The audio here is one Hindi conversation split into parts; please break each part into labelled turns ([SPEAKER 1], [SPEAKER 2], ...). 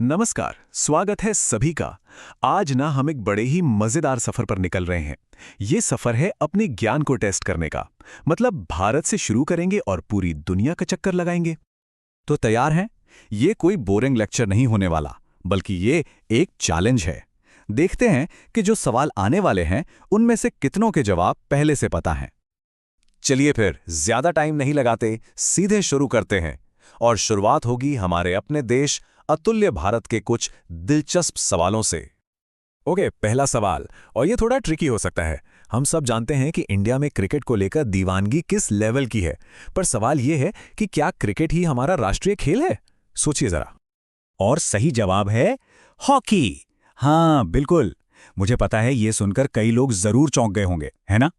[SPEAKER 1] नमस्कार, स्वागत है सभी का। आज ना हम एक बड़े ही मजेदार सफर पर निकल रहे हैं। ये सफर है अपने ज्ञान को टेस्ट करने का। मतलब भारत से शुरू करेंगे और पूरी दुनिया का चक्कर लगाएंगे।
[SPEAKER 2] तो तैयार हैं? ये कोई बोरिंग लेक्चर नहीं होने वाला, बल्कि ये एक चैलेंज है। देखते हैं कि जो सवाल आने वाले हैं उनमें से कितनों के जवाब पहले से पता हैं। चलिए फिर ज्यादा टाइम नहीं लगाते, सीधे शुरू करते हैं। और शुरुआत होगी हमारे अपने देश अतुल्य भारत के कुछ दिलचस्प सवालों से।
[SPEAKER 1] ओके, पहला सवाल, और ये थोड़ा ट्रिकी हो सकता है। हम सब जानते हैं कि इंडिया में क्रिकेट को लेकर दीवानगी किस लेवल की है, पर सवाल ये है कि क्या क्रिकेट ही हमारा राष्ट्रीय खेल है? सोचिए जरा।
[SPEAKER 2] और सही जवाब है हॉकी। हाँ बिल्कुल, मुझे पता है ये सुनकर कई लोग जरूर चौंक गए होंगे, है ना?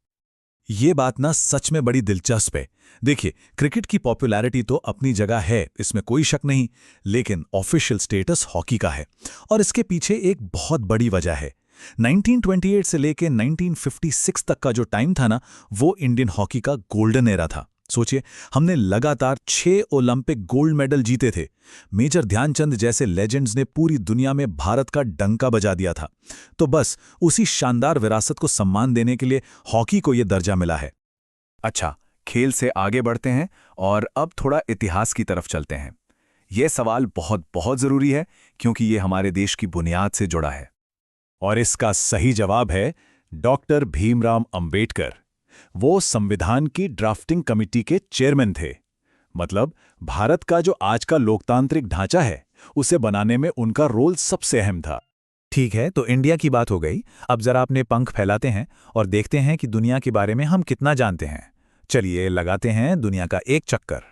[SPEAKER 2] ये बात ना सच में बड़ी दिलचस्प है। देखिए, क्रिकेट की पॉपुलैरिटी तो अपनी जगह है, इसमें कोई शक नहीं, लेकिन ऑफिशियल स्टेटस हॉकी का है। और इसके पीछे एक बहुत बड़ी वजह है। 1928 से लेकर 1956 तक का जो टाइम था ना, वो इंडियन हॉकी का गोल्डन एरा था। सोचिए, हमने लगातार 6 ओलंपिक गोल्ड मेडल जीते थे। मेजर ध्यानचंद जैसे लेजेंड्स ने पूरी दुनिया में भारत का डंका बजा दिया था। तो बस उसी शानदार विरासत को सम्मान देने के लिए हॉकी को यह दर्जा मिला है।
[SPEAKER 1] अच्छा, खेल से आगे बढ़ते हैं और अब थोड़ा इतिहास की तरफ चलते हैं। यह सवाल बहुत बहुत जरूरी है, क्योंकि ये हमारे देश की बुनियाद से जुड़ा है।
[SPEAKER 2] और इसका सही जवाब है डॉक्टर भीमराव अंबेडकर। वो संविधान की ड्राफ्टिंग कमेटी के चेयरमैन थे। मतलब भारत का जो आज का लोकतांत्रिक ढांचा है, उसे बनाने में उनका रोल सबसे अहम था। ठीक है, तो इंडिया की बात हो गई। अब जरा अपने पंख फैलाते हैं और देखते हैं कि दुनिया के बारे में हम कितना जानते हैं। चलिए लगाते हैं दुनिया का एक चक्कर।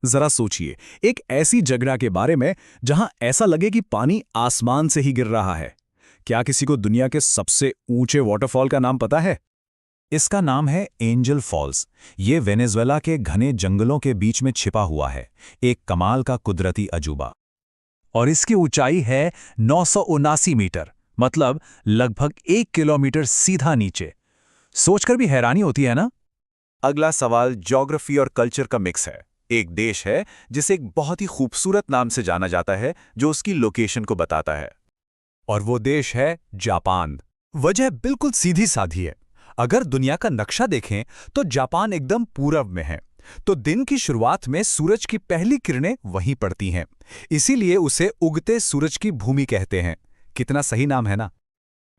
[SPEAKER 2] जरा सोचिए, एक ऐसी जगह के बारे में जहां ऐसा लगे कि पानी आसमान से ही गिर रहा है। क्या किसी को दुनिया के सबसे ऊंचे वाटरफॉल का नाम पता है? इसका नाम है एंजल फॉल्स। ये वेनेजुएला के घने जंगलों के बीच में छिपा हुआ है, एक कमाल का कुदरती अजूबा। और इसकी ऊंचाई है 979 मीटर, मतलब लगभग 1 किलोमीटर सीधा नीचे। सोचकर भी हैरानी होती है ना?
[SPEAKER 1] अगला सवाल ज्योग्राफी और कल्चर का मिक्स है। एक देश है जिसे एक बहुत ही खूबसूरत नाम से जाना जाता है, जो उसकी लोकेशन को बताता है।
[SPEAKER 2] और वो देश है जापान। वजह बिल्कुल सीधी साधी है। अगर दुनिया का नक्शा देखें तो जापान एकदम पूरब में है, तो दिन की शुरुआत में सूरज की पहली किरणें वहीं पड़ती हैं। इसीलिए उसे उगते सूरज की भूमि कहते हैं। कितना सही नाम है ना?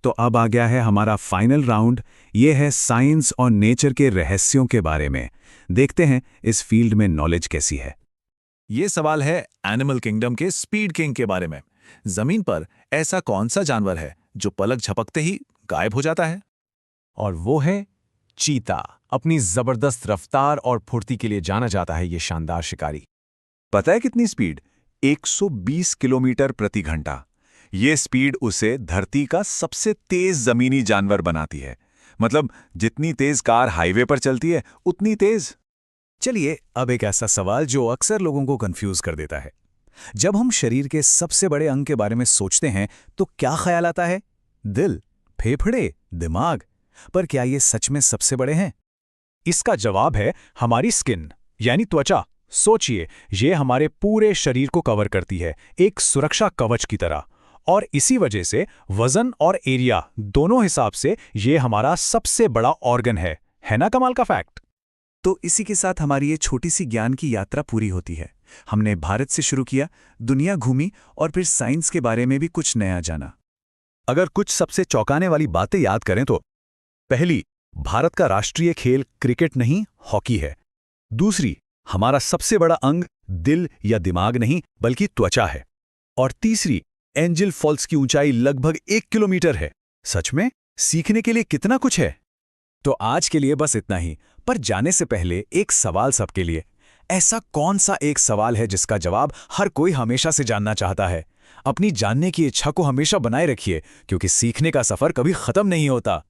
[SPEAKER 1] तो अब आ गया है हमारा फाइनल राउंड। ये है साइंस और नेचर के रहस्यों के बारे में। देखते हैं इस फील्ड में नॉलेज कैसी है।
[SPEAKER 2] ये सवाल है एनिमल किंगडम के स्पीड किंग के बारे में। जमीन पर ऐसा कौन सा जानवर है जो पलक झपकते ही गायब हो जाता है? और वो है चीता। अपनी जबरदस्त रफ्तार और फुर्ती के लिए जाना जाता है ये शानदार शिकारी।
[SPEAKER 1] पता है कितनी स्पीड? 120 किलोमीटर प्रति घंटा। ये स्पीड उसे धरती का सबसे तेज जमीनी जानवर बनाती है। मतलब जितनी तेज कार हाईवे पर चलती है, उतनी तेज।
[SPEAKER 2] चलिए अब एक ऐसा सवाल जो अक्सर लोगों को कंफ्यूज कर देता है। जब हम शरीर के सबसे बड़े अंग के बारे में सोचते हैं तो क्या ख्याल आता है? दिल, फेफड़े, दिमाग। पर क्या ये सच में सबसे बड़े हैं? इसका जवाब है हमारी स्किन, यानी त्वचा। सोचिए, ये हमारे पूरे शरीर को कवर करती है, एक सुरक्षा कवच की तरह। और इसी वजह से वजन और एरिया दोनों हिसाब से ये हमारा सबसे बड़ा ऑर्गन है ना? कमाल का फैक्ट।
[SPEAKER 1] तो इसी के साथ हमारी ये छोटी सी ज्ञान की यात्रा पूरी होती है। हमने भारत से शुरू किया, दुनिया घूमी और फिर साइंस के बारे में भी कुछ नया जाना।
[SPEAKER 2] अगर कुछ सबसे चौंकाने वाली बातें याद करें तो पहली, भारत का राष्ट्रीय खेल क्रिकेट नहीं, हॉकी है। दूसरी, हमारा सबसे बड़ा अंग दिल या दिमाग नहीं बल्कि त्वचा है। और तीसरी, एंजल फॉल्स की ऊंचाई लगभग 1 किलोमीटर है। सच में सीखने के लिए कितना कुछ है। तो आज के लिए बस इतना ही, पर जाने से पहले एक सवाल सबके लिए। ऐसा कौन सा एक सवाल है जिसका जवाब हर कोई हमेशा से जानना चाहता है? अपनी जानने की इच्छा को हमेशा बनाए रखिए, क्योंकि सीखने का सफर कभी खत्म नहीं होता।